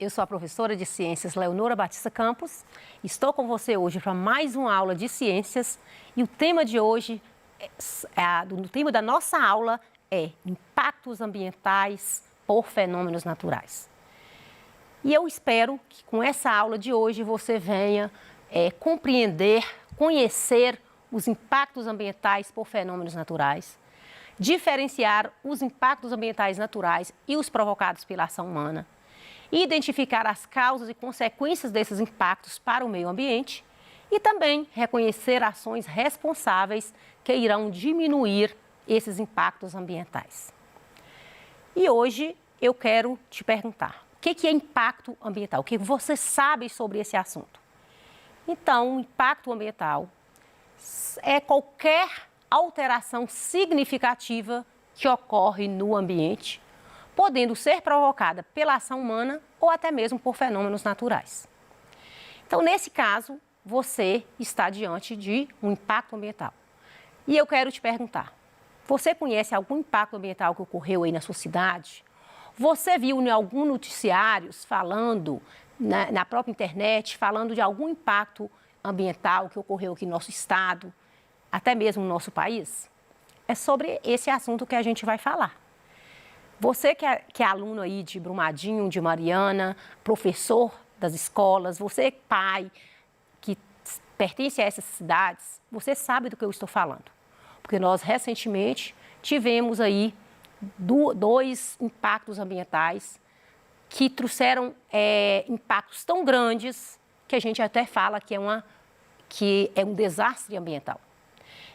eu sou a professora de Ciências Leonora Batista Campos. Estou com você hoje para mais uma aula de Ciências e o tema de hoje, o tema da nossa aula é impactos ambientais por fenômenos naturais. E eu espero que com essa aula de hoje você venha compreender, conhecer os impactos ambientais por fenômenos naturais, diferenciar os impactos ambientais naturais e os provocados pela ação humana, identificar as causas e consequências desses impactos para o meio ambiente e também reconhecer ações responsáveis que irão diminuir esses impactos ambientais. E hoje eu quero te perguntar, o que é impacto ambiental? O que você sabe sobre esse assunto? Então, o impacto ambiental é qualquer alteração significativa que ocorre no ambiente, podendo ser provocada pela ação humana ou até mesmo por fenômenos naturais. Então, nesse caso, você está diante de um impacto ambiental. E eu quero te perguntar, você conhece algum impacto ambiental que ocorreu aí na sua cidade? Você viu em algum noticiário falando, na própria internet, falando de algum impacto ambiental que ocorreu aqui no nosso estado, até mesmo no nosso país? É sobre esse assunto que a gente vai falar. Você que é aluno aí de Brumadinho, de Mariana, professor das escolas, você pai que pertence a essas cidades, você sabe do que eu estou falando. Porque nós recentemente tivemos aí dois impactos ambientais que trouxeram impactos tão grandes que a gente até fala que é um desastre ambiental.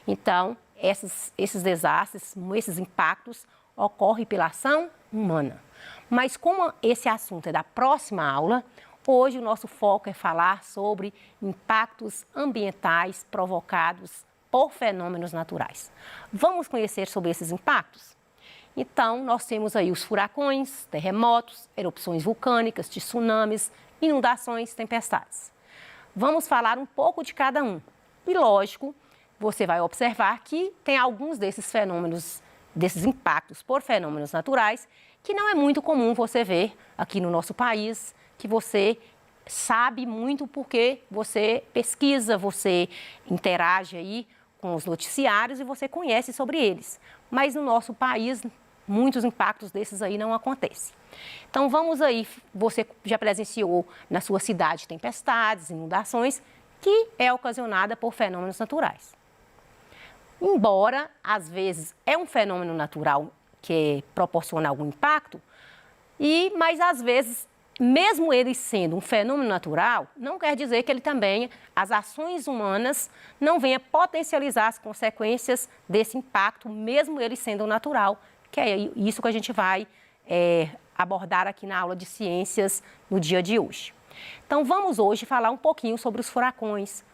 Então, esses desastres, esses impactos ocorrem pela ação humana. Mas como esse assunto é da próxima aula, hoje o nosso foco é falar sobre impactos ambientais provocados por fenômenos naturais. Vamos conhecer sobre esses impactos? Então, nós temos aí os furacões, terremotos, erupções vulcânicas, tsunamis, inundações, tempestades. Vamos falar um pouco de cada um. E, lógico, você vai observar que tem alguns desses fenômenos, desses impactos por fenômenos naturais, que não é muito comum você ver aqui no nosso país, que você sabe muito porque você pesquisa, você interage aí com os noticiários e você conhece sobre eles. Mas no nosso país, muitos impactos desses aí não acontecem. Então vamos aí, você já presenciou na sua cidade tempestades, inundações, que é ocasionada por fenômenos naturais. Embora, às vezes, é um fenômeno natural que proporciona algum impacto, mas às vezes, mesmo ele sendo um fenômeno natural, não quer dizer que ele também, as ações humanas, não venham potencializar as consequências desse impacto, mesmo ele sendo natural, que é isso que a gente vai abordar aqui na aula de ciências no dia de hoje. Então, vamos hoje falar um pouquinho sobre os furacões.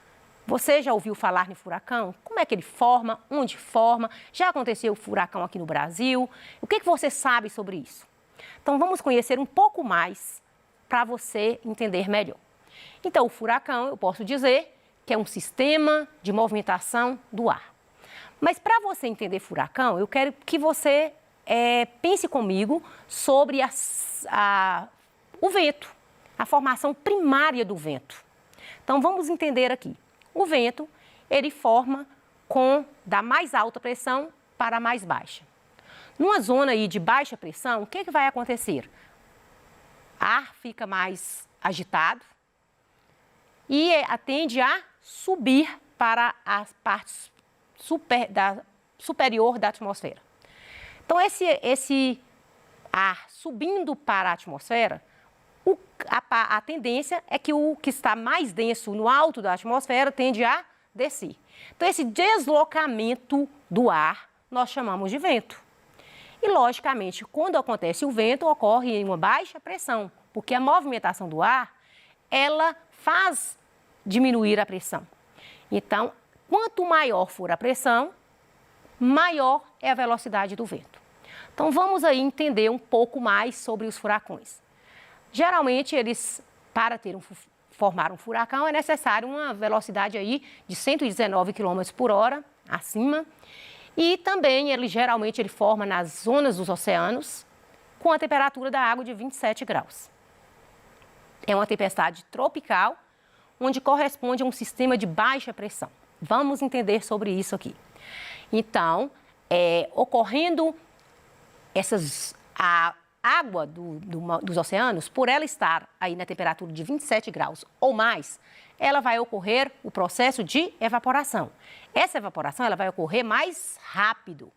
Você já ouviu falar em furacão? Como é que ele forma? Onde forma? Já aconteceu furacão aqui no Brasil? O que você sabe sobre isso? Então, vamos conhecer um pouco mais para você entender melhor. Então, o furacão, eu posso dizer que é um sistema de movimentação do ar. Mas para você entender furacão, eu quero que você pense comigo sobre o vento, a formação primária do vento. Então, vamos entender aqui. O vento, ele forma da mais alta pressão para a mais baixa. Numa zona aí de baixa pressão, o que vai acontecer? O ar fica mais agitado e tende a subir para as partes superior da atmosfera. Então, esse ar subindo para a atmosfera, a tendência é que o que está mais denso no alto da atmosfera tende a descer. Então, esse deslocamento do ar nós chamamos de vento. E, logicamente, quando acontece o vento, ocorre em uma baixa pressão, porque a movimentação do ar, ela faz diminuir a pressão. Então, quanto maior for a pressão, maior é a velocidade do vento. Então, vamos aí entender um pouco mais sobre os furacões. Geralmente, para formar um furacão, é necessário uma velocidade aí de 119 km por hora, acima. E também, geralmente, ele forma nas zonas dos oceanos, com a temperatura da água de 27 graus. é uma tempestade tropical, onde corresponde a um sistema de baixa pressão. Vamos entender sobre isso aqui. Então, ocorrendo a água dos oceanos, por ela estar aí na temperatura de 27 graus ou mais, ela vai ocorrer o processo de evaporação. Essa evaporação ela vai ocorrer mais rápido,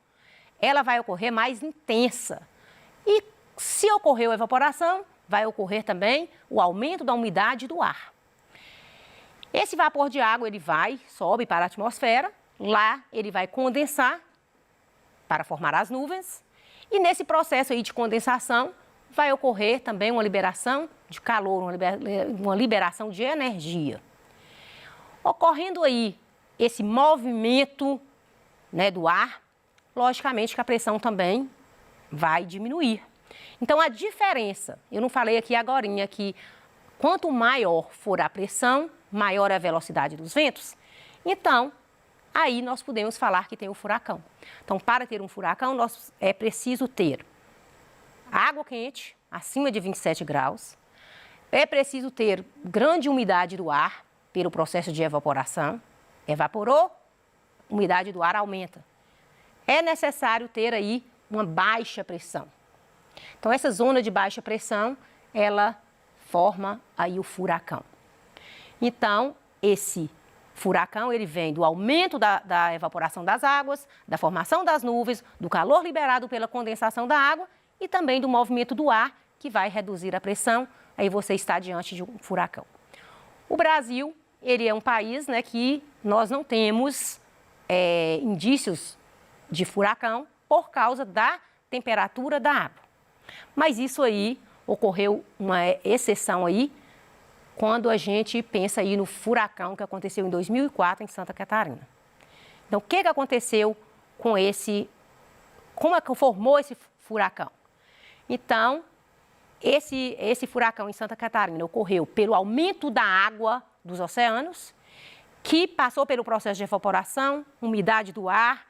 ela vai ocorrer mais intensa. E se ocorreu a evaporação, vai ocorrer também o aumento da umidade do ar. Esse vapor de água ele sobe para a atmosfera, lá ele vai condensar para formar as nuvens. E nesse processo aí de condensação, vai ocorrer também uma liberação de calor, uma liberação de energia. Ocorrendo aí esse movimento, né, do ar, logicamente que a pressão também vai diminuir. Então, a diferença, eu não falei aqui agorinha que quanto maior for a pressão, maior é a velocidade dos ventos. Então, aí nós podemos falar que tem o furacão. Então, para ter um furacão, é preciso ter água quente, acima de 27 graus. É preciso ter grande umidade do ar, pelo processo de evaporação. Evaporou, umidade do ar aumenta. É necessário ter aí uma baixa pressão. Então, essa zona de baixa pressão, ela forma aí o furacão. Então, esse furacão, ele vem do aumento da evaporação das águas, da formação das nuvens, do calor liberado pela condensação da água e também do movimento do ar, que vai reduzir a pressão, aí você está diante de um furacão. O Brasil, ele é um país, né, que nós não temos indícios de furacão por causa da temperatura da água. Mas isso aí, ocorreu uma exceção aí, quando a gente pensa aí no furacão que aconteceu em 2004 em Santa Catarina. Então, o que aconteceu com como é que formou esse furacão? Então, esse furacão em Santa Catarina ocorreu pelo aumento da água dos oceanos, que passou pelo processo de evaporação, umidade do ar,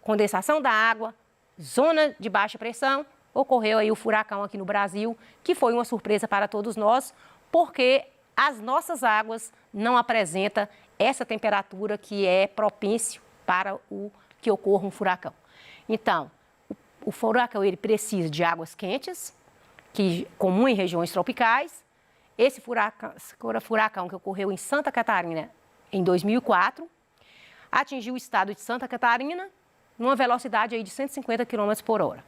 condensação da água, zona de baixa pressão, ocorreu aí o furacão aqui no Brasil, que foi uma surpresa para todos nós, porque as nossas águas não apresentam essa temperatura que é propício para que ocorra um furacão. Então, o furacão ele precisa de águas quentes, que comum em regiões tropicais. Esse furacão que ocorreu em Santa Catarina em 2004, atingiu o estado de Santa Catarina numa velocidade aí de 150 km por hora.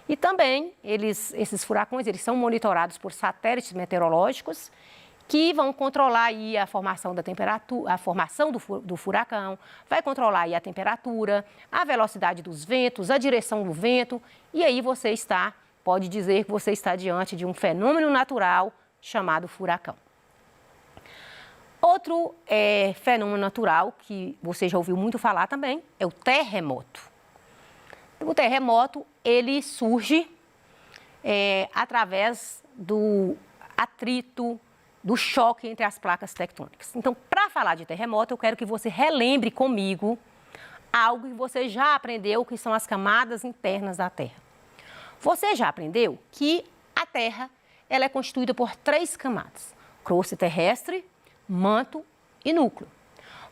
E também, esses furacões, eles são monitorados por satélites meteorológicos que vão controlar aí a formação da temperatura, a formação do furacão, vai controlar aí a temperatura, a velocidade dos ventos, a direção do vento, e aí pode dizer que você está diante de um fenômeno natural chamado furacão. Outro fenômeno natural que você já ouviu muito falar também é o terremoto. O terremoto, ele surge através do atrito, do choque entre as placas tectônicas. Então, para falar de terremoto, eu quero que você relembre comigo algo que você já aprendeu, que são as camadas internas da Terra. Você já aprendeu que a Terra ela é constituída por 3 camadas: crosta terrestre, manto e núcleo.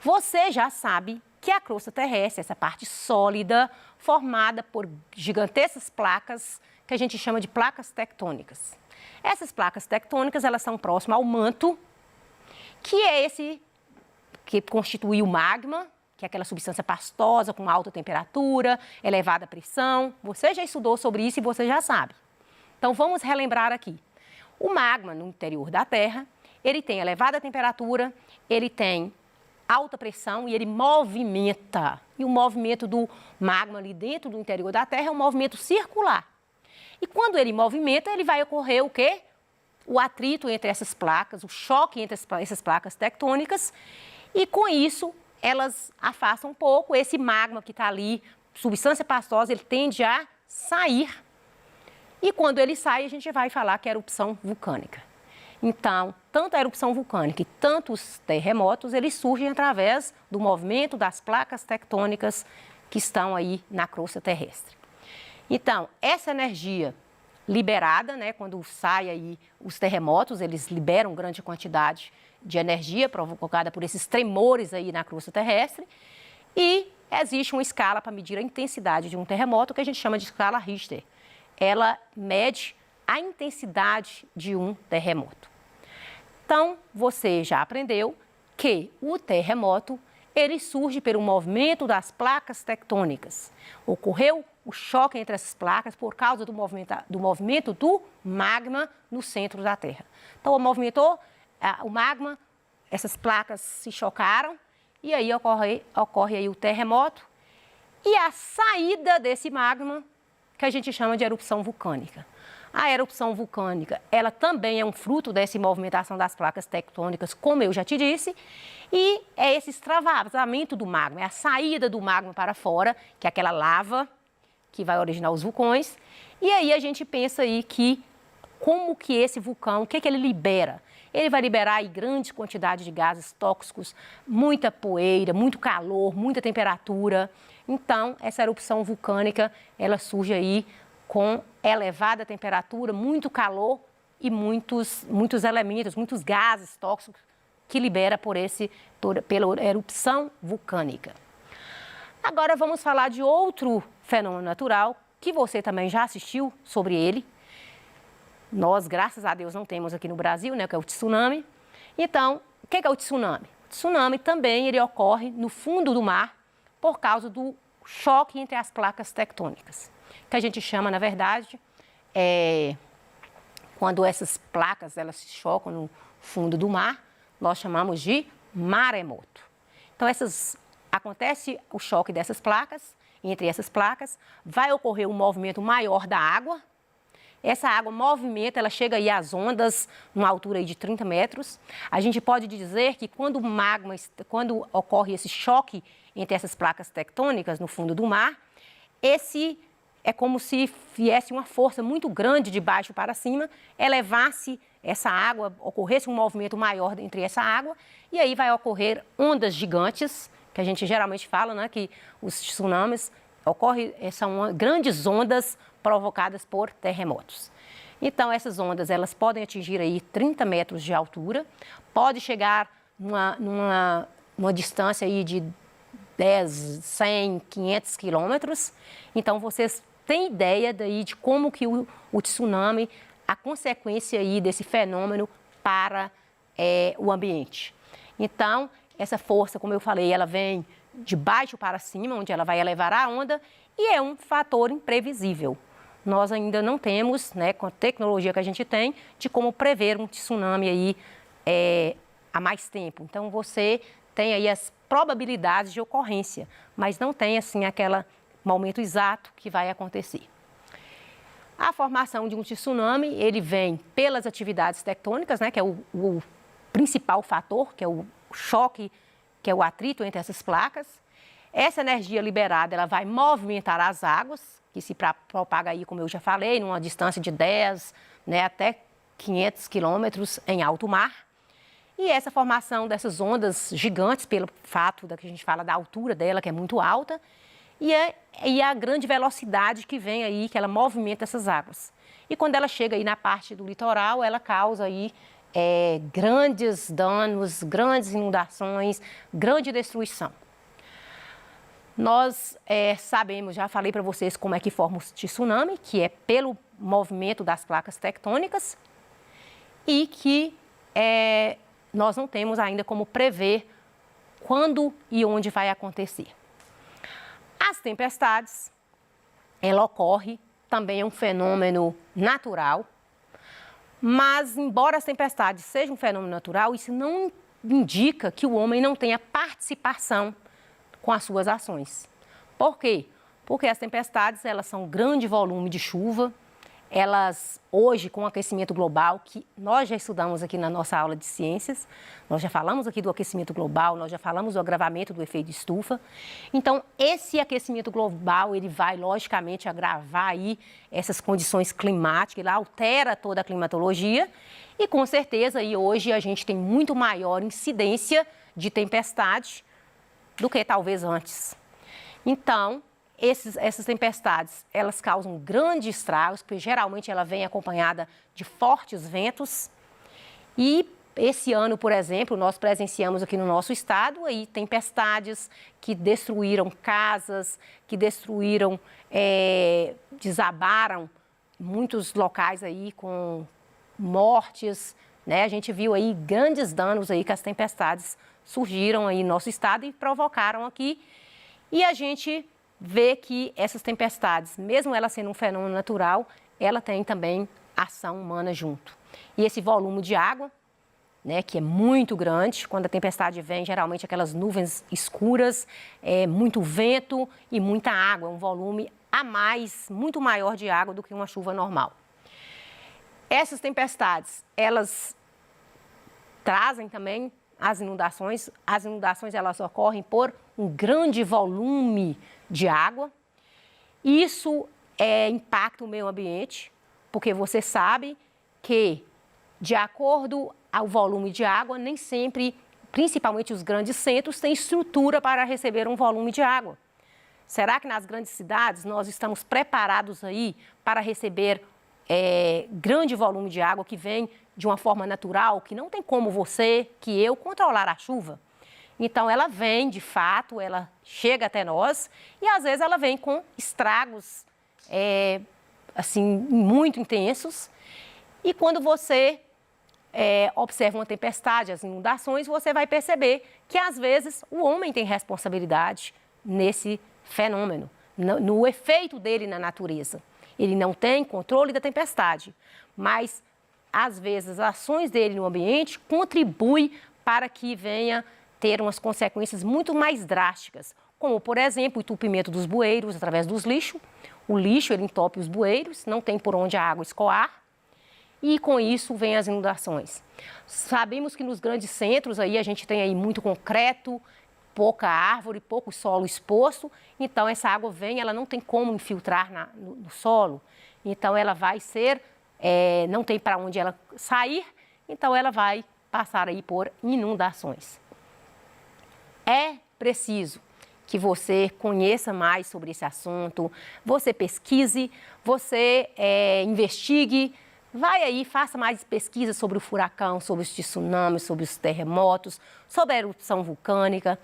Você já sabe que a crosta terrestre, essa parte sólida, formada por gigantescas placas, que a gente chama de placas tectônicas. Essas placas tectônicas, elas são próximas ao manto, que é esse que constitui o magma, que é aquela substância pastosa com alta temperatura, elevada pressão. Você já estudou sobre isso e você já sabe. Então, vamos relembrar aqui. O magma no interior da Terra, ele tem elevada temperatura, ele tem alta pressão e ele movimenta. E o movimento do magma ali dentro do interior da Terra é um movimento circular. E quando ele movimenta, ele vai ocorrer o quê? O atrito entre essas placas, o choque entre essas placas tectônicas. E com isso, elas afastam um pouco esse magma que está ali, substância pastosa, ele tende a sair. E quando ele sai, a gente vai falar que é erupção vulcânica. Então, tanto a erupção vulcânica e tanto os terremotos, eles surgem através do movimento das placas tectônicas que estão aí na crosta terrestre. Então, essa energia liberada, né? Quando sai aí os terremotos, eles liberam grande quantidade de energia provocada por esses tremores aí na crosta terrestre. E existe uma escala para medir a intensidade de um terremoto que a gente chama de escala Richter. Ela mede a intensidade de um terremoto. Então, você já aprendeu que o terremoto, ele surge pelo movimento das placas tectônicas. Ocorreu o choque entre essas placas por causa do movimento do magma no centro da Terra. Então, movimentou o magma, essas placas se chocaram e aí ocorre aí o terremoto e a saída desse magma, que a gente chama de erupção vulcânica. A erupção vulcânica, ela também é um fruto dessa movimentação das placas tectônicas, como eu já te disse, e é esse extravasamento do magma, é a saída do magma para fora, que é aquela lava que vai originar os vulcões. E aí a gente pensa aí que como que esse vulcão, o que ele libera? Ele vai liberar aí grande quantidade de gases tóxicos, muita poeira, muito calor, muita temperatura. Então, essa erupção vulcânica, ela surge aí com elevada temperatura, muito calor e muitos elementos, muitos gases tóxicos que libera pela erupção vulcânica. Agora vamos falar de outro fenômeno natural que você também já assistiu sobre ele. Nós, graças a Deus, não temos aqui no Brasil, né, que é o tsunami. Então, o que é o tsunami? O tsunami também ele ocorre no fundo do mar por causa do choque entre as placas tectônicas, que a gente chama, na verdade, quando essas placas elas se chocam no fundo do mar, nós chamamos de maremoto. Então, acontece o choque dessas placas, entre essas placas, vai ocorrer um movimento maior da água. Essa água movimenta, ela chega aí às ondas, numa altura aí de 30 metros. A gente pode dizer que quando ocorre esse choque entre essas placas tectônicas no fundo do mar, é como se viesse uma força muito grande de baixo para cima, elevasse essa água, ocorresse um movimento maior entre essa água, e aí vai ocorrer ondas gigantes, que a gente geralmente fala, né, que os tsunamis são grandes ondas provocadas por terremotos. Então, essas ondas, elas podem atingir aí 30 metros de altura, pode chegar numa distância aí de 10, 100, 500 quilômetros. Então, vocês têm ideia daí de como que o tsunami, a consequência aí desse fenômeno para o ambiente. Então, essa força, como eu falei, ela vem de baixo para cima, onde ela vai elevar a onda, e é um fator imprevisível. Nós ainda não temos, né, com a tecnologia que a gente tem, de como prever um tsunami aí há mais tempo. Então, você tem aí as probabilidades de ocorrência, mas não tem, assim, aquele momento exato que vai acontecer. A formação de um tsunami, ele vem pelas atividades tectônicas, né, que é o principal fator, que é o choque, que é o atrito entre essas placas. Essa energia liberada, ela vai movimentar as águas, que se propaga aí, como eu já falei, numa distância de 10, né, até 500 quilômetros em alto mar. E essa formação dessas ondas gigantes, pelo fato da que a gente fala da altura dela, que é muito alta, e a grande velocidade que vem aí, que ela movimenta essas águas. E quando ela chega aí na parte do litoral, ela causa aí grandes danos, grandes inundações, grande destruição. Nós sabemos, já falei para vocês como é que forma o tsunami, que é pelo movimento das placas tectônicas e que nós não temos ainda como prever quando e onde vai acontecer. As tempestades, ela ocorre, também é um fenômeno natural, mas embora as tempestades sejam um fenômeno natural, isso não indica que o homem não tenha participação com as suas ações. Por quê? Porque as tempestades, elas são um grande volume de chuva, elas hoje com o aquecimento global, que nós já estudamos aqui na nossa aula de ciências, nós já falamos aqui do aquecimento global, nós já falamos do agravamento do efeito estufa. Então, esse aquecimento global, ele vai logicamente agravar aí essas condições climáticas, ele altera toda a climatologia e com certeza aí hoje a gente tem muito maior incidência de tempestade do que talvez antes. Então, essas tempestades, elas causam grandes estragos, porque geralmente ela vem acompanhada de fortes ventos. E esse ano, por exemplo, nós presenciamos aqui no nosso estado aí tempestades que destruíram casas, que destruíram, desabaram muitos locais aí com mortes, né? A gente viu aí grandes danos aí que as tempestades surgiram aí no nosso estado e provocaram aqui. E a gente vê que essas tempestades, mesmo ela sendo um fenômeno natural, ela tem também ação humana junto. E esse volume de água, né, que é muito grande, quando a tempestade vem, geralmente aquelas nuvens escuras, muito vento e muita água, um volume a mais, muito maior de água do que uma chuva normal. Essas tempestades, elas trazem também as inundações. As inundações, elas ocorrem por um grande volume de água. Isso impacta o meio ambiente, porque você sabe que, de acordo ao volume de água, nem sempre, principalmente os grandes centros, têm estrutura para receber um volume de água. Será que nas grandes cidades nós estamos preparados aí para receber grande volume de água que vem de uma forma natural, que não tem como você, que eu, controlar a chuva? Então, ela vem, de fato, ela chega até nós e, às vezes, ela vem com estragos, assim, muito intensos. E quando você observa uma tempestade, as inundações, você vai perceber que, às vezes, o homem tem responsabilidade nesse fenômeno, no efeito dele na natureza. Ele não tem controle da tempestade, mas, às vezes, as ações dele no ambiente contribuem para que venha ter umas consequências muito mais drásticas, como, por exemplo, o entupimento dos bueiros através dos lixos. O lixo, ele entope os bueiros, não tem por onde a água escoar, e com isso vem as inundações. Sabemos que nos grandes centros aí a gente tem aí muito concreto, pouca árvore, pouco solo exposto, então essa água vem, ela não tem como infiltrar no solo, então ela vai ser, não tem para onde ela sair, então ela vai passar aí por inundações. É preciso que você conheça mais sobre esse assunto, você pesquise, você investigue, vai aí, faça mais pesquisas sobre o furacão, sobre os tsunamis, sobre os terremotos, sobre a erupção vulcânica.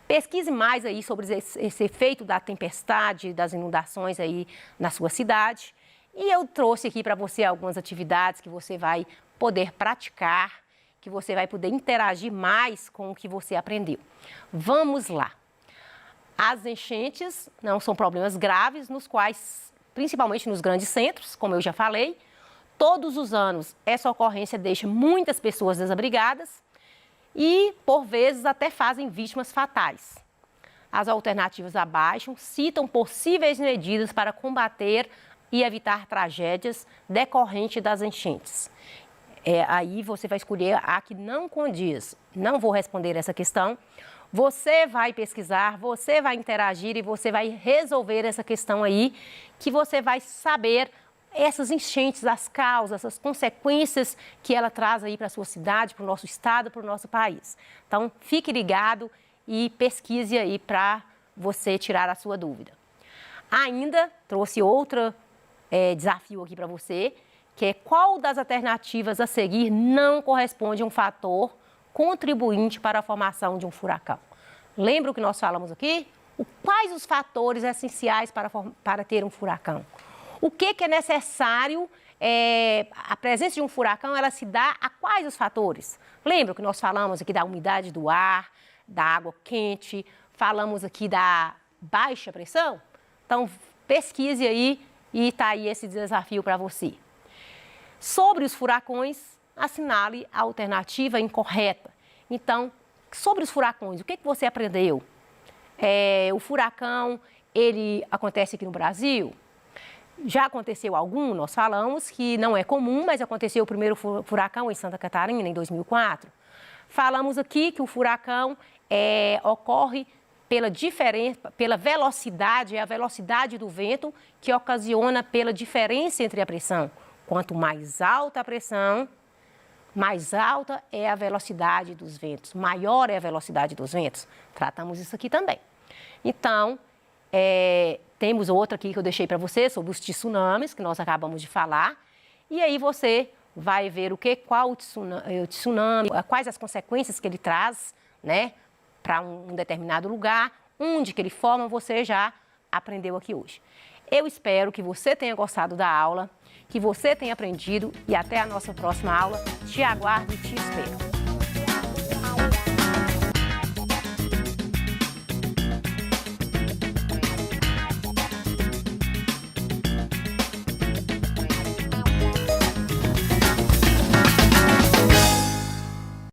Pesquise mais aí sobre esse efeito da tempestade, das inundações aí na sua cidade. E eu trouxe aqui para você algumas atividades que você vai poder praticar, que você vai poder interagir mais com o que você aprendeu. Vamos lá. As enchentes não são problemas graves, nos quais, principalmente nos grandes centros, como eu já falei, todos os anos essa ocorrência deixa muitas pessoas desabrigadas e, por vezes, até fazem vítimas fatais. As alternativas abaixo citam possíveis medidas para combater e evitar tragédias decorrentes das enchentes. Aí você vai escolher a que não condiz. Não vou responder essa questão. Você vai pesquisar, você vai interagir e você vai resolver essa questão aí, que você vai saber essas enchentes, as causas, as consequências que ela traz aí para a sua cidade, para o nosso estado, para o nosso país. Então, fique ligado e pesquise aí para você tirar a sua dúvida. Ainda trouxe outro desafio aqui para você, que é qual das alternativas a seguir não corresponde a um fator contribuinte para a formação de um furacão. Lembra o que nós falamos aqui? Quais os fatores essenciais para ter um furacão? O que é necessário, a presença de um furacão, ela se dá a quais os fatores? Lembra que nós falamos aqui da umidade do ar, da água quente, falamos aqui da baixa pressão? Então, pesquise aí e está aí esse desafio para você. Sobre os furacões, assinale a alternativa incorreta. Então, sobre os furacões, o que você aprendeu? O furacão, ele acontece aqui no Brasil? Já aconteceu algum? Nós falamos que não é comum, mas aconteceu o primeiro furacão em Santa Catarina, em 2004. Falamos aqui que o furacão ocorre pela velocidade, é a velocidade do vento que ocasiona pela diferença entre a pressão. Quanto mais alta a pressão, mais alta é a velocidade dos ventos, maior é a velocidade dos ventos. Tratamos isso aqui também. Então, Temos outra aqui que eu deixei para você sobre os tsunamis, que nós acabamos de falar. E aí você vai ver qual o tsunami, quais as consequências que ele traz, né, para um determinado lugar, onde que ele forma, você já aprendeu aqui hoje. Eu espero que você tenha gostado da aula, que você tenha aprendido e até a nossa próxima aula. Te aguardo e te espero.